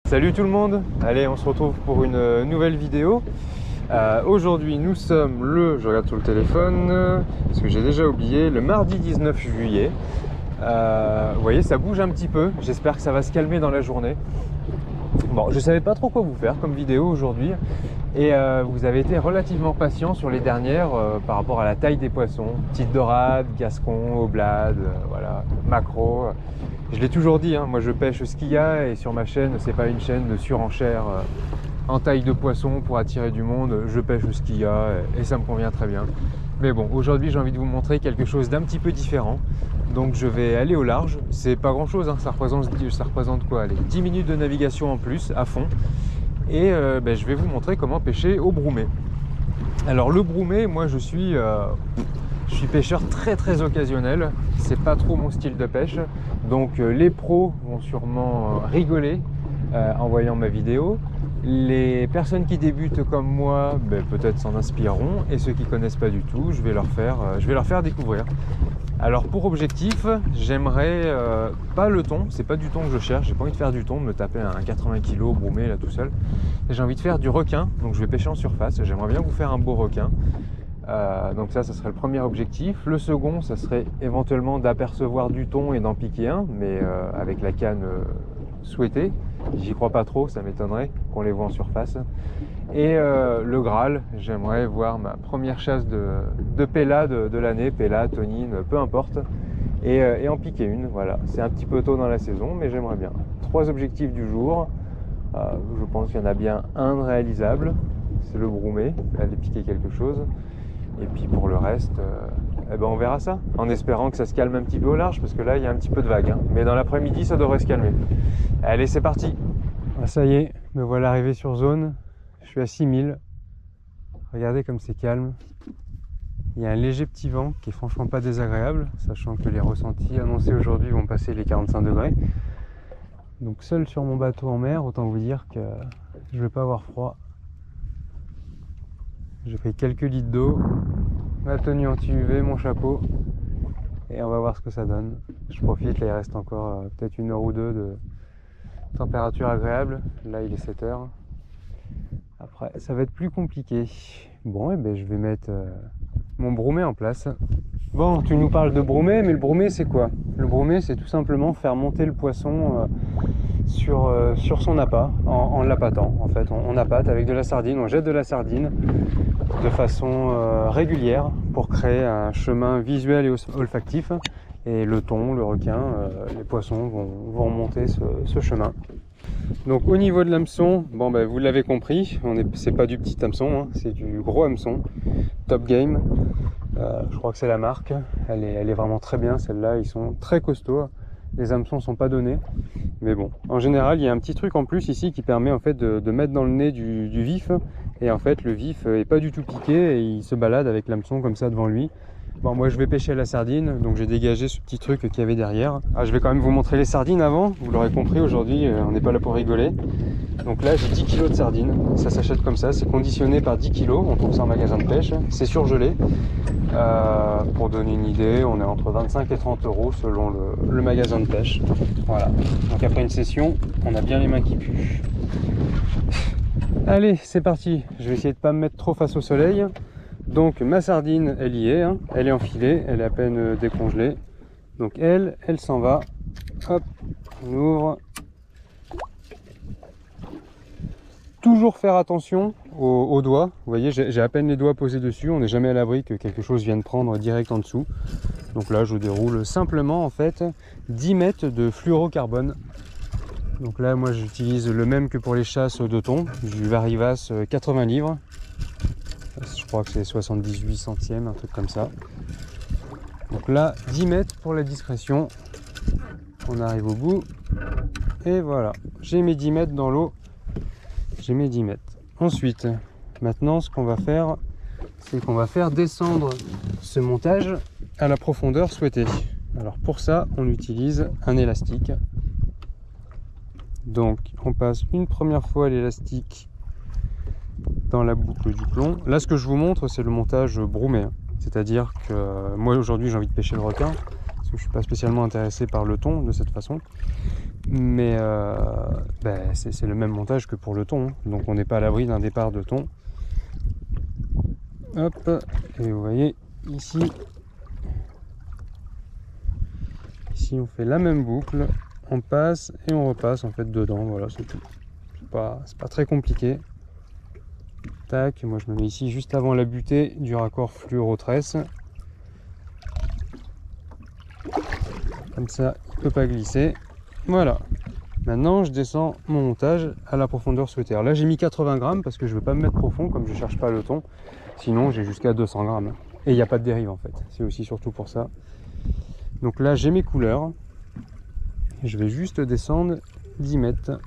Salut tout le monde, allez on se retrouve pour une nouvelle vidéo. Aujourd'hui nous sommes je regarde sur le téléphone, parce que j'ai déjà oublié, le mardi 19 juillet. Vous voyez ça bouge un petit peu, j'espère que ça va se calmer dans la journée. Bon, je savais pas trop quoi vous faire comme vidéo aujourd'hui. Et vous avez été relativement patient sur les dernières par rapport à la taille des poissons. Petite dorade, gascon, oblade, voilà, maquereau. Je l'ai toujours dit, hein, moi je pêche ce qu'il y a et sur ma chaîne, c'est pas une chaîne de surenchère en taille de poisson pour attirer du monde. Je pêche ce qu'il y a et ça me convient très bien. Mais bon, aujourd'hui j'ai envie de vous montrer quelque chose d'un petit peu différent. Donc je vais aller au large. C'est pas grand chose, hein, ça représente quoi, allez, 10 minutes de navigation en plus, à fond. Et je vais vous montrer comment pêcher au broumet. Alors le broumet, moi je suis pêcheur très occasionnel, c'est pas trop mon style de pêche, donc les pros vont sûrement rigoler en voyant ma vidéo. Les personnes qui débutent comme moi, peut-être s'en inspireront, et ceux qui connaissent pas du tout, je vais leur faire découvrir. Alors pour objectif, j'aimerais pas le thon, c'est pas du thon que je cherche, j'ai pas envie de faire du thon, me taper un 80 kg broumet là tout seul. J'ai envie de faire du requin, donc je vais pêcher en surface, j'aimerais bien vous faire un beau requin. Donc ça serait le premier objectif. Le second, ça serait éventuellement d'apercevoir du thon et d'en piquer un, mais avec la canne souhaitée. J'y crois pas trop, ça m'étonnerait qu'on les voit en surface. Et le Graal, j'aimerais voir ma première chasse de péla de l'année, péla, tonine, peu importe, et en piquer une. Voilà, c'est un petit peu tôt dans la saison, mais j'aimerais bien. 3 objectifs du jour. Je pense qu'il y en a bien un de réalisable, c'est le broumet, aller piquer quelque chose. Et puis pour le reste, on verra ça, en espérant que ça se calme un petit peu au large, parce que là il y a un petit peu de vague, hein. Mais dans l'après-midi ça devrait se calmer. Allez, c'est parti. Ça y est, me voilà arrivé sur zone, je suis à 6000. Regardez comme c'est calme. Il y a un léger petit vent qui est franchement pas désagréable, sachant que les ressentis annoncés aujourd'hui vont passer les 45 degrés. Donc seul sur mon bateau en mer, autant vous dire que je vais pas avoir froid. J'ai pris quelques litres d'eau, ma tenue anti-UV, mon chapeau, et on va voir ce que ça donne. Je profite, là il reste encore peut-être 1 heure ou 2 de température agréable. Là il est 7 heures. Après ça va être plus compliqué. Bon, je vais mettre mon broumet en place. Bon, tu nous parles de broumet, mais le broumet c'est quoi? Le broumet c'est tout simplement faire monter le poisson sur son appât, en l'appâtant. En fait, on appâte avec de la sardine, on jette de la sardine de façon régulière pour créer un chemin visuel et olfactif. Et le thon, le requin, les poissons vont remonter ce chemin. Donc au niveau de l'hameçon, vous l'avez compris, c'est pas du petit hameçon, hein, c'est du gros hameçon, Top Game. Je crois que c'est la marque, elle est vraiment très bien celle-là, ils sont très costauds. Les hameçons sont pas donnés, mais bon, en général il y a un petit truc en plus ici qui permet en fait de mettre dans le nez du vif, et en fait le vif est pas du tout piqué et il se balade avec l'hameçon comme ça devant lui. Bon, moi je vais pêcher la sardine, donc j'ai dégagé ce petit truc qu'il y avait derrière. Je vais quand même vous montrer les sardines avant, vous l'aurez compris, aujourd'hui on n'est pas là pour rigoler. Donc là j'ai 10 kg de sardines, ça s'achète comme ça, c'est conditionné par 10 kg, on trouve ça en magasin de pêche, c'est surgelé. Pour donner une idée, on est entre 25 et 30 € selon le magasin de pêche. Voilà, donc après une session, on a bien les mains qui puent. Allez, c'est parti, je vais essayer de ne pas me mettre trop face au soleil. Donc ma sardine, elle y est, hein. Elle est enfilée, elle est à peine décongelée. Donc elle s'en va. Hop, on ouvre. Toujours faire attention aux doigts. Vous voyez, j'ai à peine les doigts posés dessus. On n'est jamais à l'abri que quelque chose vienne prendre direct en dessous. Donc là, je déroule simplement en fait 10 mètres de fluorocarbone. Donc là, moi, j'utilise le même que pour les chasses de thon, du Varivas 80 livres. Je crois que c'est 78 centièmes, un truc comme ça. Donc là, 10 mètres pour la discrétion. On arrive au bout. Et voilà, j'ai mes 10 mètres dans l'eau. J'ai mes 10 mètres. Ensuite, maintenant, ce qu'on va faire, c'est qu'on va faire descendre ce montage à la profondeur souhaitée. Alors pour ça, on utilise un élastique. Donc, on passe une première fois l'élastique dans la boucle du plomb. Là, ce que je vous montre, c'est le montage broumet. C'est-à-dire que moi, aujourd'hui, j'ai envie de pêcher le requin, parce que je ne suis pas spécialement intéressé par le thon de cette façon. Mais c'est le même montage que pour le thon, hein. Donc on n'est pas à l'abri d'un départ de thon. Hop, et vous voyez ici on fait la même boucle, on passe et on repasse en fait dedans, voilà, c'est tout. C'est pas très compliqué. Tac, moi je me mets ici juste avant la butée du raccord fluoro tresse. Comme ça, il ne peut pas glisser. Voilà. Maintenant, je descends mon montage à la profondeur souhaitée. Alors là, j'ai mis 80 grammes parce que je ne veux pas me mettre profond comme je ne cherche pas le thon. Sinon, j'ai jusqu'à 200 grammes. Et il n'y a pas de dérive en fait. C'est aussi surtout pour ça. Donc là, j'ai mes couleurs. Je vais juste descendre 10 mètres.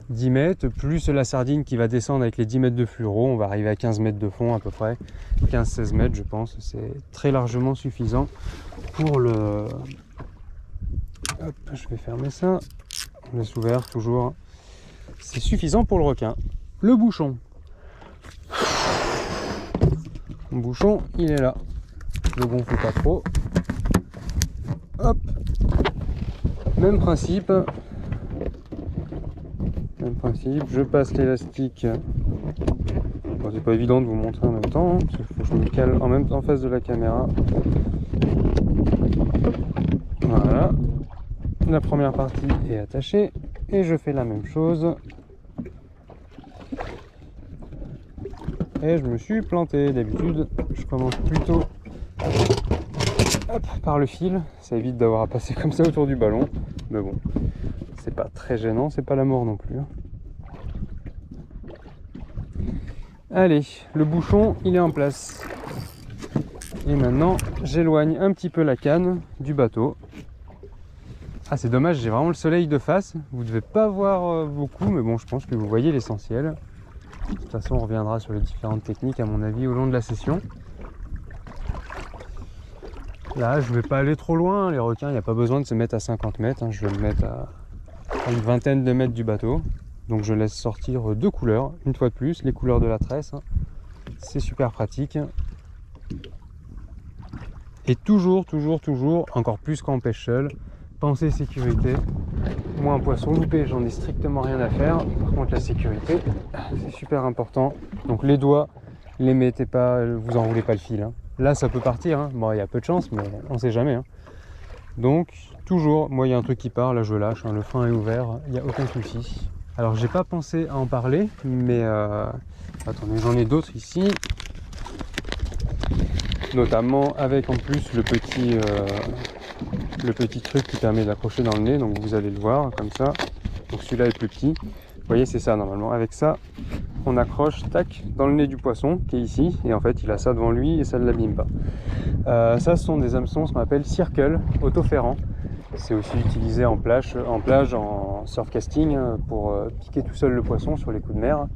10 mètres, plus la sardine qui va descendre avec les 10 mètres de fluoro. On va arriver à 15 mètres de fond à peu près. 15-16 mètres, je pense. C'est très largement suffisant pour le... Hop, je vais fermer ça. On laisse ouvert toujours. C'est suffisant pour le requin. Le bouchon. Le bouchon, il est là. Je gonfle pas trop. Hop. Même principe. Même principe. Je passe l'élastique. Bon, c'est pas évident de vous montrer en même temps, hein, parce qu'il faut que je me cale en même temps en face de la caméra. Voilà. La première partie est attachée et je fais la même chose. Et je me suis planté. D'habitude, je commence plutôt par le fil. Ça évite d'avoir à passer comme ça autour du ballon. Mais bon, c'est pas très gênant, c'est pas la mort non plus. Allez, le bouchon, il est en place. Et maintenant, j'éloigne un petit peu la canne du bateau. Ah, c'est dommage, j'ai vraiment le soleil de face. Vous ne devez pas voir beaucoup, mais bon, je pense que vous voyez l'essentiel. De toute façon, on reviendra sur les différentes techniques, à mon avis, au long de la session. Là, je ne vais pas aller trop loin. Les requins, il n'y a pas besoin de se mettre à 50 mètres. Hein. Je vais me mettre à une vingtaine de mètres du bateau. Donc, je laisse sortir deux couleurs, une fois de plus, les couleurs de la tresse. Hein. C'est super pratique. Et toujours, encore plus quand on pêche seul, pensez sécurité. Moi, un poisson loupé, j'en ai strictement rien à faire. Par contre, la sécurité, c'est super important. Donc les doigts, les mettez pas, vous enroulez pas le fil. Hein. Là, ça peut partir. Hein. Bon, il y a peu de chance, mais on sait jamais. Hein. Donc, toujours, moi, il y a un truc qui part, là, je lâche. Hein. Le frein est ouvert, il n'y a aucun souci. Alors, j'ai pas pensé à en parler, mais attendez, j'en ai d'autres ici. Notamment avec en plus le petit truc qui permet d'accrocher dans le nez, donc vous allez le voir comme ça. Donc celui-là est plus petit. Vous voyez, c'est ça normalement. Avec ça, on accroche, tac, dans le nez du poisson qui est ici, et en fait il a ça devant lui et ça ne l'abîme pas. Ça, ce sont des hameçons, ce qu'on appelle circle, autoferrant. C'est aussi utilisé en plage, en surfcasting, pour piquer tout seul le poisson sur les coups de mer.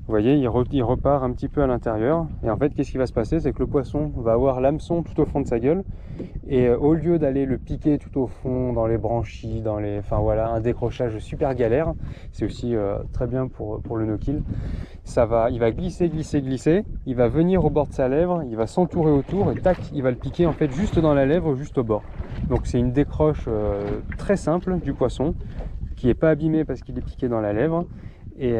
Vous voyez, il repart un petit peu à l'intérieur. Et en fait, qu'est-ce qui va se passer? C'est que le poisson va avoir l'hameçon tout au fond de sa gueule. Et au lieu d'aller le piquer tout au fond, dans les branchies, enfin voilà, un décrochage super galère. C'est aussi très bien pour le no-kill. Il va glisser. Il va venir au bord de sa lèvre. Il va s'entourer autour. Et tac, il va le piquer en fait juste dans la lèvre, juste au bord. Donc c'est une décroche très simple du poisson, qui n'est pas abîmé parce qu'il est piqué dans la lèvre. Et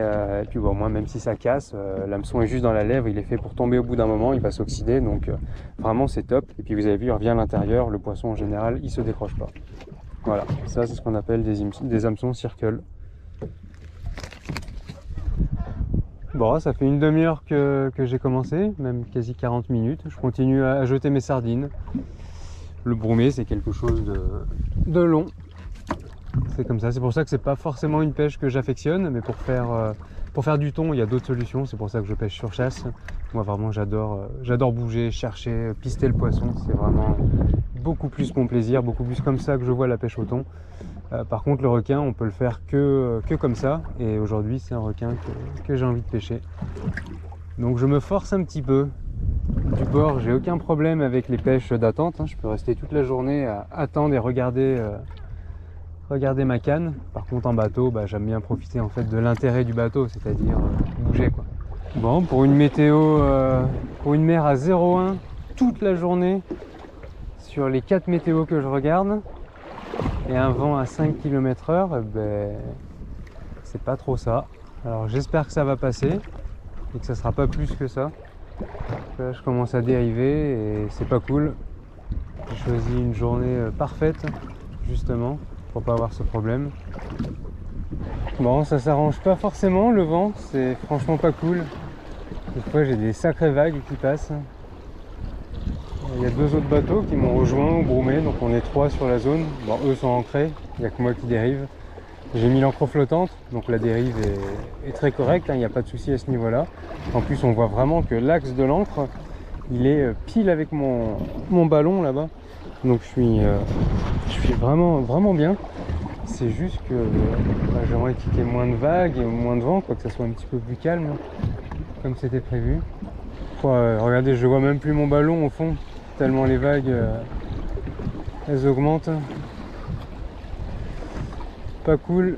puis bon, moi, même si ça casse, l'hameçon est juste dans la lèvre, il est fait pour tomber au bout d'un moment, il va s'oxyder, donc vraiment c'est top. Et puis vous avez vu, il revient à l'intérieur, le poisson en général, il se décroche pas. Voilà, ça c'est ce qu'on appelle des hameçons circle. Bon, ça fait une demi-heure que j'ai commencé, même quasi 40 minutes. Je continue à jeter mes sardines. Le bromé, c'est quelque chose de long. C'est comme ça, c'est pour ça que c'est pas forcément une pêche que j'affectionne, mais pour faire du thon, il y a d'autres solutions. C'est pour ça que je pêche sur chasse. Moi vraiment j'adore bouger, chercher, pister le poisson. C'est vraiment beaucoup plus mon plaisir, beaucoup plus comme ça que je vois la pêche au thon. Par contre le requin, on peut le faire que comme ça. Et aujourd'hui c'est un requin que j'ai envie de pêcher. Donc je me force un petit peu. Du bord, j'ai aucun problème avec les pêches d'attente. Hein. Je peux rester toute la journée à attendre et regarder ma canne. Par contre en bateau, j'aime bien profiter en fait de l'intérêt du bateau, c'est-à-dire bouger quoi. Bon, pour une météo, pour une mer à 0,1 toute la journée, sur les 4 météos que je regarde, et un vent à 5 km/h, ben, c'est pas trop ça. Alors j'espère que ça va passer et que ça sera pas plus que ça. Là je commence à dériver et c'est pas cool. J'ai choisi une journée parfaite justement pour pas avoir ce problème. Bon, ça s'arrange pas forcément le vent, c'est franchement pas cool. Des fois j'ai des sacrées vagues qui passent. Il y a 2 autres bateaux qui m'ont rejoint au Broumé, donc on est 3 sur la zone. Bon, eux sont ancrés, il n'y a que moi qui dérive. J'ai mis l'ancre flottante, donc la dérive est très correcte, hein, il n'y a pas de souci à ce niveau-là. En plus, on voit vraiment que l'axe de l'ancre, il est pile avec mon ballon là-bas. Donc je suis vraiment bien. C'est juste que j'aimerais qu'il y ait moins de vagues et moins de vent, quoi, que ça soit un petit peu plus calme, comme c'était prévu. Regardez, je vois même plus mon ballon au fond, tellement les vagues elles augmentent. Pas cool.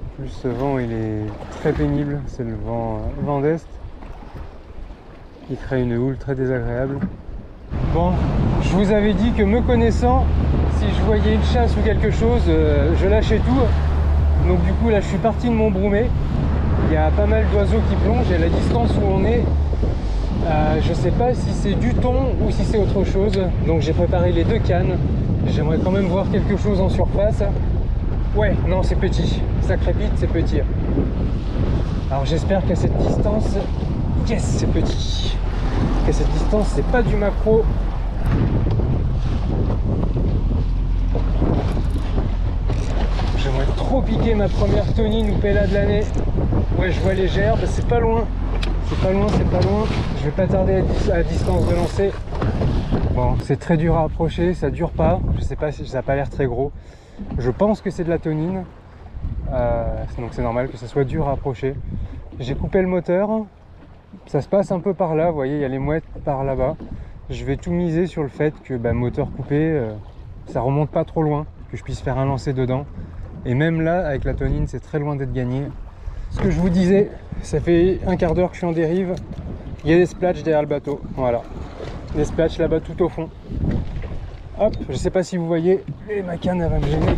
En plus, ce vent il est très pénible, c'est le vent d'est. Il crée une houle très désagréable. Bon, je vous avais dit que me connaissant, si je voyais une chasse ou quelque chose, je lâchais tout. Donc du coup là je suis parti de mon Broumé. Il y a pas mal d'oiseaux qui plongent et à la distance où on est, je sais pas si c'est du thon ou si c'est autre chose. Donc j'ai préparé les 2 cannes. J'aimerais quand même voir quelque chose en surface. Ouais, non c'est petit, ça crépite, c'est petit. Alors j'espère qu'à cette distance, yes c'est petit. Qu'à cette distance c'est pas du macro. J'aimerais trop piquer ma première tonine ou pella de l'année. Ouais, je vois les gerbes, c'est pas loin. C'est pas loin. Je vais pas tarder à distance de lancer. Bon, c'est très dur à approcher, ça dure pas. Je sais pas si ça a pas l'air très gros. Je pense que c'est de la tonine. Donc c'est normal que ça soit dur à approcher. J'ai coupé le moteur. Ça se passe un peu par là, vous voyez, il y a les mouettes par là-bas. Je vais tout miser sur le fait que moteur coupé, ça remonte pas trop loin, que je puisse faire un lancer dedans. Et même là, avec la tonine, c'est très loin d'être gagné. Ce que je vous disais, ça fait un quart d'heure que je suis en dérive. Il y a des splashs derrière le bateau, voilà. Des splashs là-bas tout au fond. Hop, je sais pas si vous voyez, et ma canne elle va me gêner.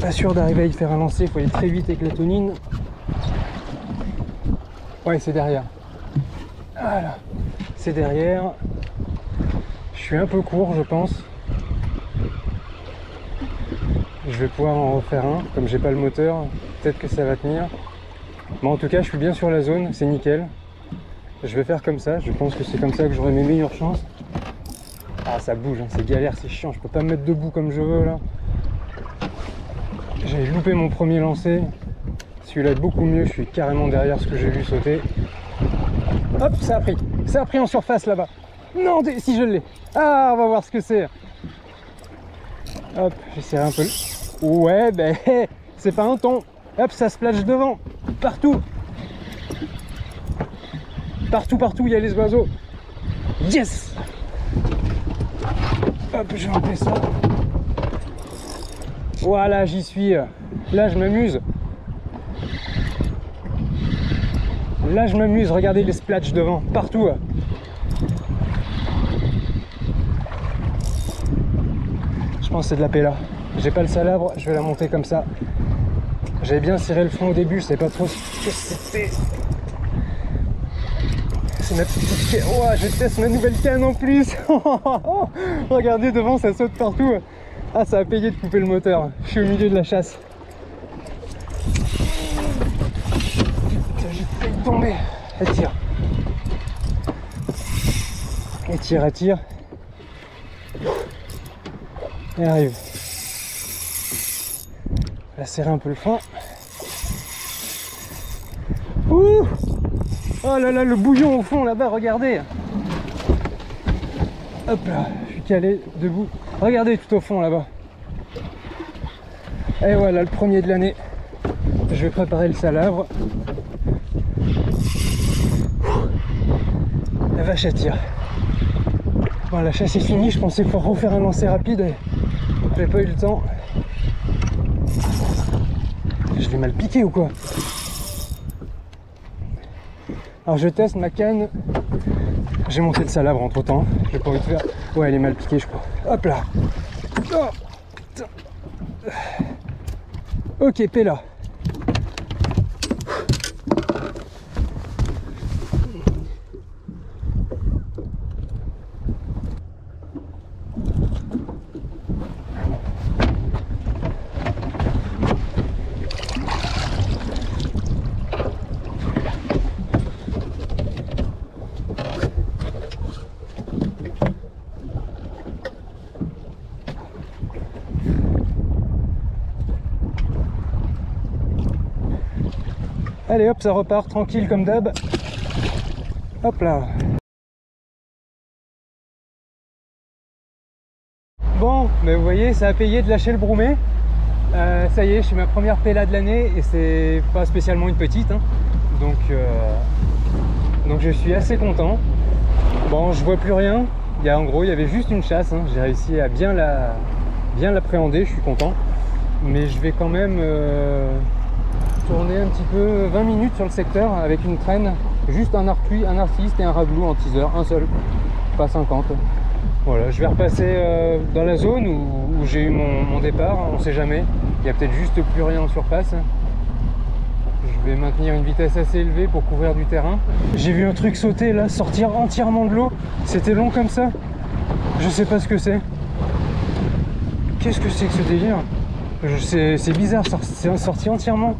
Pas sûr d'arriver à y faire un lancer, il faut aller très vite avec la tonine. Ouais, c'est derrière. Voilà, c'est derrière. Je suis un peu court, je pense. Je vais pouvoir en refaire un, comme j'ai pas le moteur, peut-être que ça va tenir. Bon, en tout cas, je suis bien sur la zone, c'est nickel. Je vais faire comme ça, je pense que c'est comme ça que j'aurai mes meilleures chances. Ah, ça bouge, hein, c'est galère, c'est chiant, je peux pas me mettre debout comme je veux là. J'ai loupé mon premier lancer. Celui-là est beaucoup mieux, je suis carrément derrière ce que j'ai vu sauter. Hop, ça a pris en surface là-bas. Non, si je l'ai. Ah, on va voir ce que c'est. Hop, j'essaierai un peu. Ouais, ben, c'est pas un thon. Hop, ça splash devant. Partout. Partout, il y a les oiseaux. Yes. Hop, je vais enlever ça. Voilà, j'y suis. Là, je m'amuse. Là, je m'amuse. Regardez les splashs devant. Partout. Je pense que c'est de la pella. J'ai pas le salabre, je vais la monter comme ça. J'avais bien serré le fond au début, je savais pas trop ce que c'était. C'est ma petite canne. Oh, je teste ma nouvelle canne en plus. Regardez devant, ça saute partout. Ah, ça a payé de couper le moteur. Je suis au milieu de la chasse. J'ai failli tomber. Elle tire. Elle arrive. On va serrer un peu le fond. Ouh! Oh là là, le bouillon au fond là-bas, regardez. Hop là, je suis calé debout. Regardez tout au fond là-bas. Et voilà, le premier de l'année. Je vais préparer le salabre. La vache elle tire. Bon, la chasse est finie, je pensais pouvoir refaire un lancer rapide. J'ai pas eu le temps. Je l'ai mal piqué ou quoi? Alors je teste ma canne. J'ai monté le salabre entre temps. J'ai pas envie de faire Ouais, elle est mal piquée, je crois. Hop là. Oh, putain. Ok, Pella. Allez hop, ça repart tranquille comme d'hab. Hop là. Bon, mais vous voyez, ça a payé de lâcher le Broumet. Ça y est, je suis ma première Pella de l'année et c'est pas spécialement une petite. Hein. Donc je suis assez content. Bon, je vois plus rien. En gros, il y avait juste une chasse. Hein. J'ai réussi à bien l'appréhender, je suis content. Mais je vais quand même tourner un petit peu 20 minutes sur le secteur avec une traîne, juste un artiste et un raglou en teaser, un seul, pas 50. Voilà, je vais repasser dans la zone où j'ai eu mon départ, on sait jamais, il y a peut-être juste plus rien en surface. Je vais maintenir une vitesse assez élevée pour couvrir du terrain. J'ai vu un truc sauter là, sortir entièrement de l'eau, c'était long comme ça, je sais pas ce que c'est. Qu'est-ce que c'est que ce délire? C'est bizarre, c'est sorti entièrement.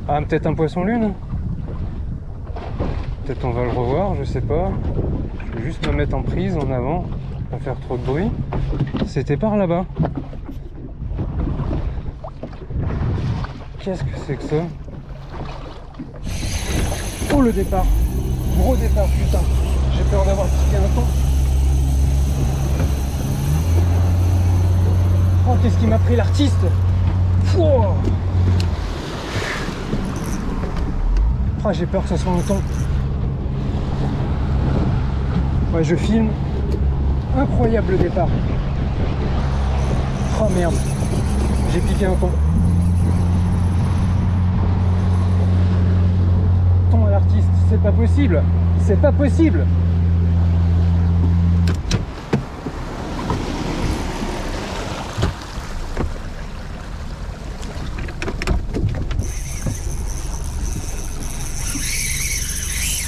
Ah, peut-être un poisson lune. Peut-être on va le revoir, je sais pas. Je vais juste me mettre en prise en avant, pas faire trop de bruit. C'était par là-bas. Qu'est-ce que c'est que ça? Oh, le départ. Gros départ, putain. J'ai peur d'avoir piqué un ton. Oh, qu'est-ce qui m'a pris l'artiste? Oh, j'ai peur que ce soit un ton. Ouais, je filme. Incroyable départ. Oh merde. J'ai piqué un ton. Ton à l'artiste, c'est pas possible. C'est pas possible.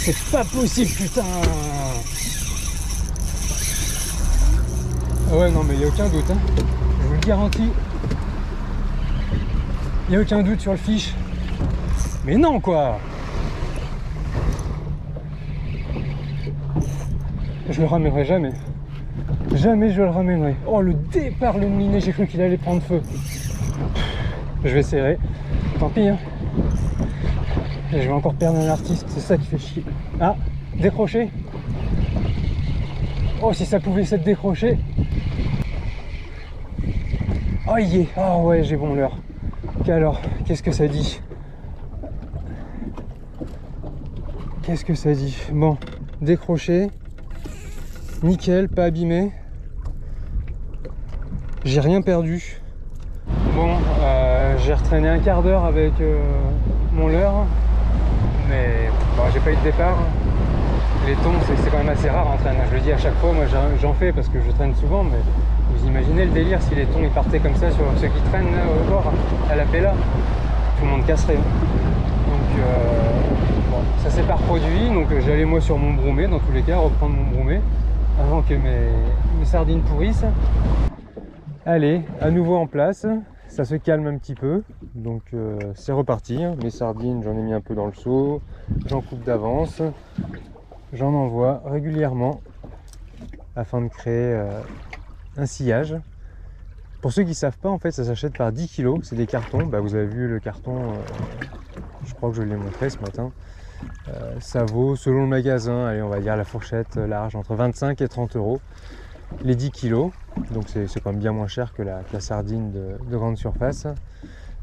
C'est pas possible, putain. Ah ouais, non, mais il n'y a aucun doute, hein. Je vous le garantis. Il n'y a aucun doute sur le fiche. Mais non, quoi. Je le ramènerai jamais. Jamais je le ramènerai. Oh, le départ, le minet, j'ai cru qu'il allait prendre feu. Je vais serrer. Tant pis, hein. Et je vais encore perdre un artiste, c'est ça qui fait chier. Ah, décroché. Oh, si ça pouvait s'être décroché. Oh, il y est. Ah ouais, j'ai bon l'heure. Alors, qu'est-ce que ça dit? Qu'est-ce que ça dit? Bon, décroché. Nickel, pas abîmé. J'ai rien perdu. Bon, j'ai retraîné un quart d'heure avec mon leurre. Mais bon, j'ai pas eu de départ. Les thons, c'est quand même assez rare en traîne. Je le dis à chaque fois, moi j'en fais parce que je traîne souvent, mais vous imaginez le délire si les thons ils partaient comme ça sur ceux qui traînent là, au bord à la Pella, tout le monde casserait. Donc bon, ça s'est pas reproduit, donc j'allais moi sur mon Broumet dans tous les cas, reprendre mon Broumet avant que mes sardines pourrissent. Allez, à nouveau en place. Ça se calme un petit peu, donc c'est reparti. Mes sardines, j'en ai mis un peu dans le seau, j'en coupe d'avance, j'en envoie régulièrement afin de créer un sillage. Pour ceux qui ne savent pas, en fait, ça s'achète par 10 kg, c'est des cartons. Bah, vous avez vu le carton, je crois que je l'ai montré ce matin. Ça vaut, selon le magasin, allez, on va dire la fourchette large, entre 25 et 30 euros. Les 10 kg, donc c'est quand même bien moins cher que la sardine de grande surface.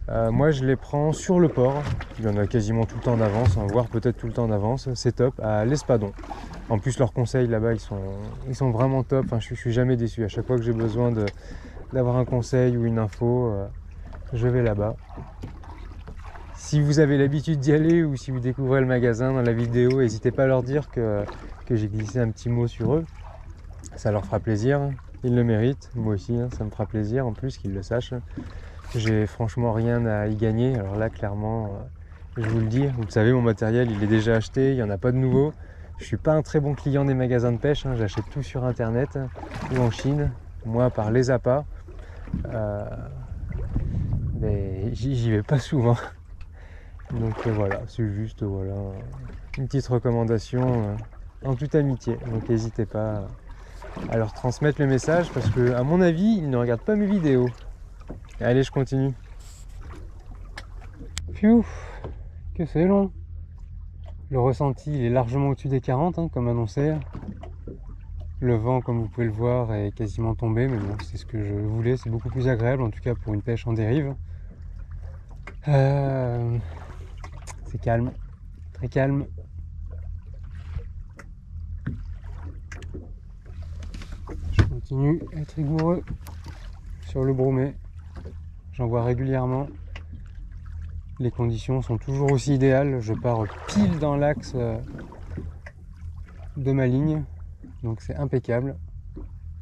Moi je les prends sur le port, il y en a quasiment tout le temps d'avance, hein, voire peut-être tout le temps d'avance, c'est top, à l'Espadon. En plus leurs conseils là-bas ils sont vraiment top, enfin, je suis jamais déçu, à chaque fois que j'ai besoin d'avoir un conseil ou une info, je vais là-bas. Si vous avez l'habitude d'y aller ou si vous découvrez le magasin dans la vidéo, n'hésitez pas à leur dire que j'ai glissé un petit mot sur eux. Ça leur fera plaisir, ils le méritent, moi aussi, hein, ça me fera plaisir en plus qu'ils le sachent. J'ai franchement rien à y gagner, alors là clairement, je vous le dis, vous le savez, mon matériel il est déjà acheté, il n'y en a pas de nouveau. Je suis pas un très bon client des magasins de pêche, hein, j'achète tout sur internet ou en Chine, moi à part les appâts, mais j'y vais pas souvent. Donc voilà, c'est juste voilà, une petite recommandation en toute amitié, donc n'hésitez pas à leur transmettre le message parce que à mon avis ils ne regardent pas mes vidéos. Allez, je continue. Pfiou, que c'est long. Le ressenti il est largement au-dessus des 40 hein, comme annoncé. Le vent comme vous pouvez le voir est quasiment tombé, mais bon c'est ce que je voulais, c'est beaucoup plus agréable en tout cas pour une pêche en dérive. C'est calme, très calme. Je continue à être rigoureux sur le bromé. J'en vois régulièrement. Les conditions sont toujours aussi idéales. Je pars pile dans l'axe de ma ligne, donc c'est impeccable.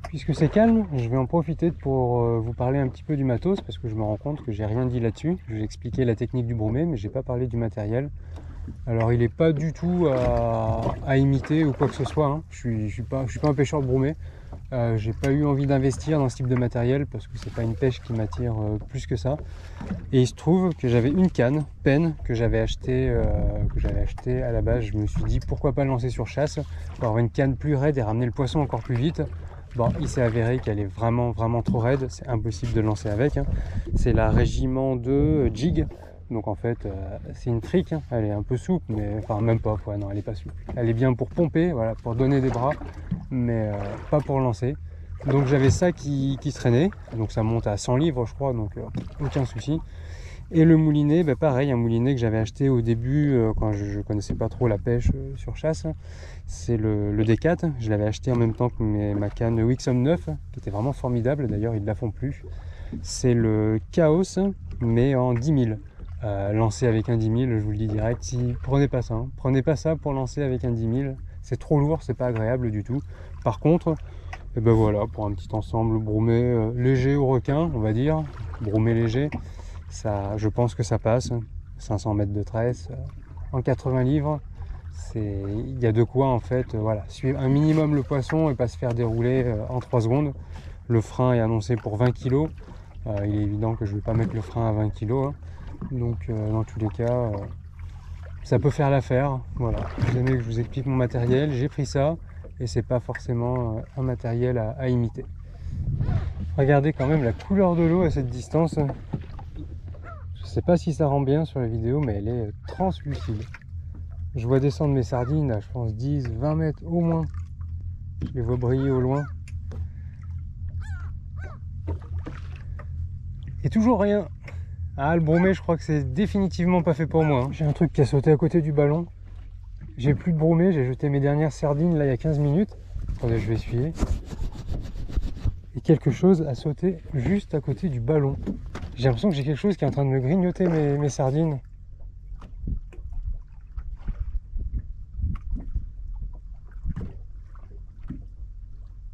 Puisque c'est calme, je vais en profiter pour vous parler un petit peu du matos parce que je me rends compte que j'ai rien dit là-dessus. Je vais expliquer la technique du bromé, mais j'ai pas parlé du matériel. Alors il n'est pas du tout à imiter ou quoi que ce soit. Hein. Je suis pas un pêcheur de bromé. J'ai pas eu envie d'investir dans ce type de matériel parce que c'est pas une pêche qui m'attire plus que ça. Et il se trouve que j'avais une canne Penn que j'avais acheté à la base. Je me suis dit pourquoi pas le lancer sur chasse pour avoir une canne plus raide et ramener le poisson encore plus vite. Bon, il s'est avéré qu'elle est vraiment trop raide, c'est impossible de lancer avec. Hein. C'est la Régiment 2 Jig. Donc en fait, c'est une trick, hein. Elle est un peu souple, mais enfin même pas, ouais, non, elle est pas souple. Elle est bien pour pomper, voilà, pour donner des bras, mais pas pour lancer. Donc j'avais ça qui traînait, donc ça monte à 100 livres je crois, donc aucun souci. Et le moulinet, bah, pareil, un moulinet que j'avais acheté au début quand je connaissais pas trop la pêche sur chasse. C'est le D4, je l'avais acheté en même temps que ma canne Wixom 9, qui était vraiment formidable, d'ailleurs ils ne la font plus. C'est le Chaos, mais en 10 000. Lancer avec un 10 000, je vous le dis direct, prenez pas ça. Hein. Prenez pas ça pour lancer avec un 10 000, c'est trop lourd, c'est pas agréable du tout. Par contre, et ben voilà, pour un petit ensemble bromé léger au requin, on va dire, bromé léger, ça, je pense que ça passe. 500 mètres de tresse en 80 livres, il y a de quoi en fait, voilà, suivre un minimum le poisson et pas se faire dérouler en 3 secondes. Le frein est annoncé pour 20 kg. Il est évident que je ne vais pas mettre le frein à 20 kg. Hein. Donc dans tous les cas, ça peut faire l'affaire. Voilà. Vous aimez que je vous explique mon matériel, j'ai pris ça et c'est pas forcément un matériel à imiter. Regardez quand même la couleur de l'eau à cette distance. Je sais pas si ça rend bien sur la vidéo, mais elle est translucide. Je vois descendre mes sardines à je pense 10-20 mètres au moins. Je les vois briller au loin. Et toujours rien. Ah, le bromé, je crois que c'est définitivement pas fait pour moi. Hein. J'ai un truc qui a sauté à côté du ballon. J'ai plus de bromé, j'ai jeté mes dernières sardines là il y a 15 minutes. Attendez, je vais essuyer. Et quelque chose a sauté juste à côté du ballon. J'ai l'impression que j'ai quelque chose qui est en train de me grignoter mes sardines.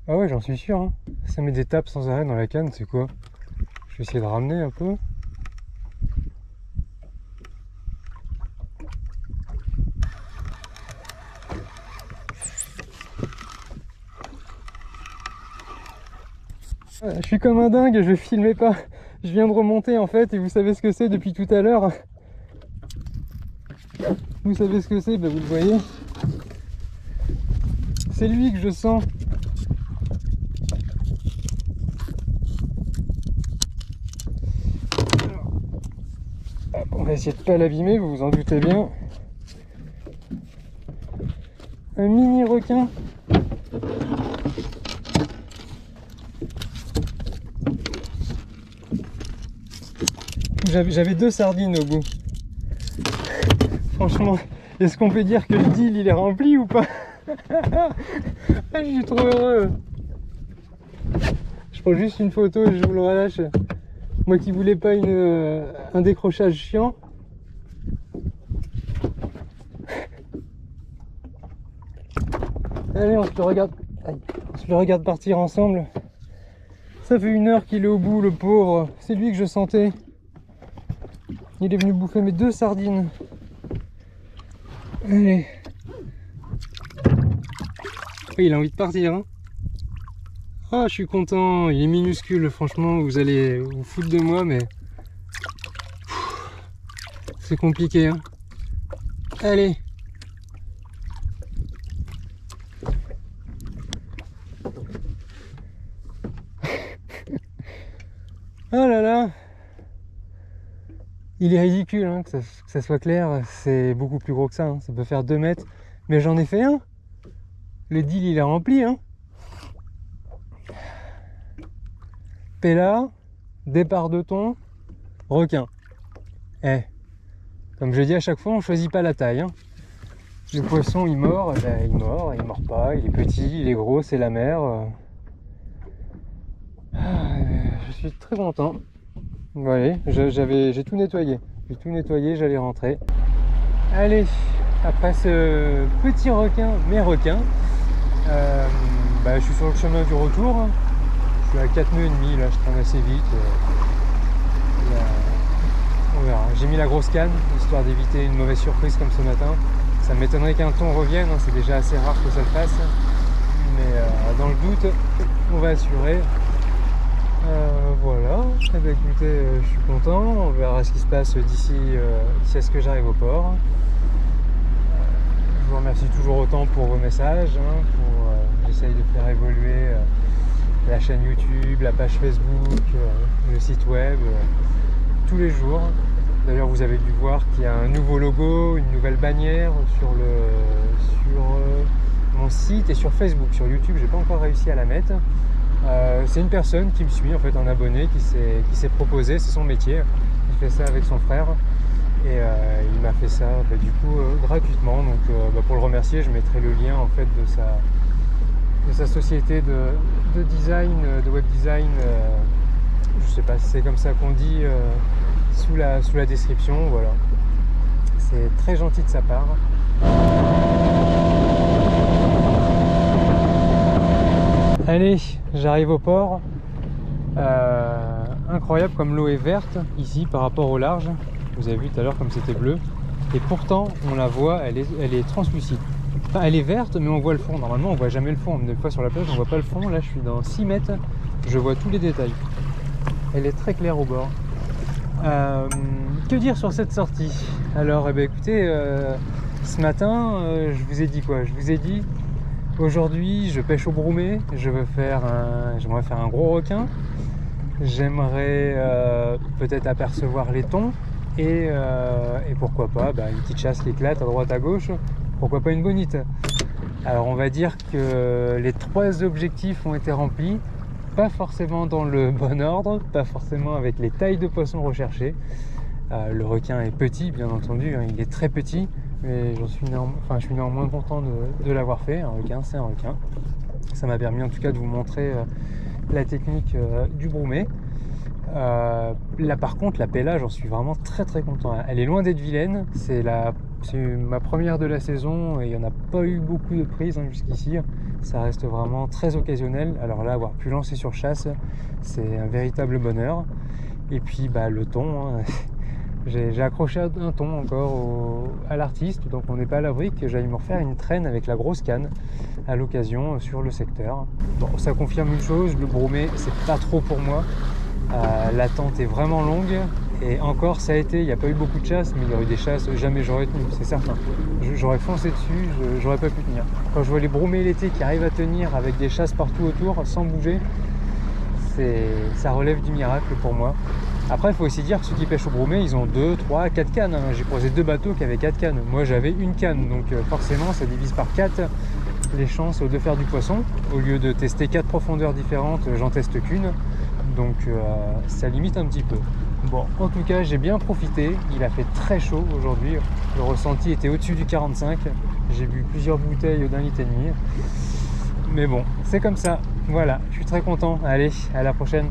Ah ouais, j'en suis sûr. Hein. Ça met des tapes sans arrêt dans la canne, c'est quoi? Je vais essayer de ramener un peu. Je suis comme un dingue, je filmais pas. Je viens de remonter en fait et vous savez ce que c'est depuis tout à l'heure. Vous savez ce que c'est, ben vous le voyez. C'est lui que je sens. Alors, on va essayer de pas l'abîmer, vous vous en doutez bien. Un mini requin. J'avais 2 sardines au bout. Franchement, est-ce qu'on peut dire que le deal il est rempli ou pas? Je suis trop heureux. Je prends juste une photo et je vous le relâche. Moi qui voulais pas un décrochage chiant. Allez, on se le regarde. Aïe, Je le regarde partir ensemble. Ça fait 1 heure qu'il est au bout, le pauvre. C'est lui que je sentais. Il est venu bouffer mes 2 sardines. Allez. Oui, il a envie de partir, hein. Ah, je suis content. Il est minuscule, franchement. Vous allez vous foutre de moi, mais c'est compliqué, hein. Allez. Oh là là. Il est ridicule, hein, que ça soit clair. C'est beaucoup plus gros que ça, hein. Ça peut faire 2 mètres. Mais j'en ai fait un. Le deal, il est rempli, hein. Péla, départ de thon, requin. Comme je dis à chaque fois, on choisit pas la taille, hein. Le poisson il mord, il mord pas, il est petit, il est gros, c'est la mer. Je suis très content. Voilà, j'ai tout nettoyé. J'allais rentrer. Allez, après ce petit requin, mes requins, je suis sur le chemin du retour. Je suis à 4 nœuds et demi, là je traîne assez vite. On verra. J'ai mis la grosse canne, histoire d'éviter une mauvaise surprise comme ce matin. Ça m'étonnerait qu'un thon revienne, hein, c'est déjà assez rare que ça le fasse. Mais dans le doute, on va assurer. Voilà, eh bien, écoutez, je suis content. On verra ce qui se passe d'ici à ce que j'arrive au port. Je vous remercie toujours autant pour vos messages. J'essaye de faire évoluer la chaîne YouTube, la page Facebook, le site web, tous les jours. D'ailleurs, vous avez dû voir qu'il y a un nouveau logo, une nouvelle bannière sur mon site et sur Facebook. Sur YouTube, j'ai pas encore réussi à la mettre. C'est une personne qui me suit, en fait, un abonné qui s'est proposé, c'est son métier. Il fait ça avec son frère et il m'a fait ça du coup gratuitement. Donc pour le remercier, je mettrai le lien en fait de sa société de design, de web design. Je sais pas si c'est comme ça qu'on dit sous la description. Voilà, c'est très gentil de sa part. Allez, j'arrive au port. Incroyable comme l'eau est verte ici par rapport au large. Vous avez vu tout à l'heure comme c'était bleu. Et pourtant, on la voit, elle est translucide. Enfin, elle est verte, mais on voit le fond. Normalement, on voit jamais le fond. Des fois sur la plage, on voit pas le fond. Là, je suis dans 6 mètres. Je vois tous les détails. Elle est très claire au bord. Que dire sur cette sortie? Alors, écoutez, ce matin, je vous ai dit quoi? Je vous ai dit, aujourd'hui, je pêche au Broumet. J'aimerais faire un gros requin. J'aimerais peut-être apercevoir les thons. Et pourquoi pas une petite chasse qui éclate à droite à gauche. Pourquoi pas une bonite? Alors, on va dire que les 3 objectifs ont été remplis. Pas forcément dans le bon ordre, pas forcément avec les tailles de poissons recherchées. Le requin est petit, bien entendu, hein, il est très petit, mais je suis néanmoins content de l'avoir fait. Un requin, c'est un requin. Ça m'a permis en tout cas de vous montrer la technique du Broumet. Là par contre, la Péla, j'en suis vraiment très très content. Elle est loin d'être vilaine, c'est ma première de la saison et il n'y en a pas eu beaucoup de prises jusqu'ici. Ça reste vraiment très occasionnel. Alors là, avoir pu lancer sur chasse, c'est un véritable bonheur. Et puis le thon, hein. J'ai accroché un thon encore à l'artiste, donc on n'est pas à l'abri que j'aille me refaire une traîne avec la grosse canne à l'occasion sur le secteur. Bon, ça confirme une chose, le Broumet, c'est pas trop pour moi. L'attente est vraiment longue et encore ça a été, il n'y a pas eu beaucoup de chasse, mais il y aurait eu des chasses, jamais j'aurais tenu, c'est certain. J'aurais foncé dessus, j'aurais pas pu tenir. Quand je vois les Broumets l'été qui arrivent à tenir avec des chasses partout autour sans bouger, ça relève du miracle pour moi. Après, il faut aussi dire que ceux qui pêchent au Broumet, ils ont 2, 3, 4 cannes. J'ai croisé 2 bateaux qui avaient 4 cannes. Moi, j'avais une canne, donc forcément, ça divise par 4 les chances de faire du poisson. Au lieu de tester 4 profondeurs différentes, j'en teste qu'une. Donc, ça limite un petit peu. Bon, en tout cas, j'ai bien profité. Il a fait très chaud aujourd'hui. Le ressenti était au-dessus du 45. J'ai bu plusieurs bouteilles d'1,5 litre. Mais bon, c'est comme ça. Voilà, je suis très content. Allez, à la prochaine.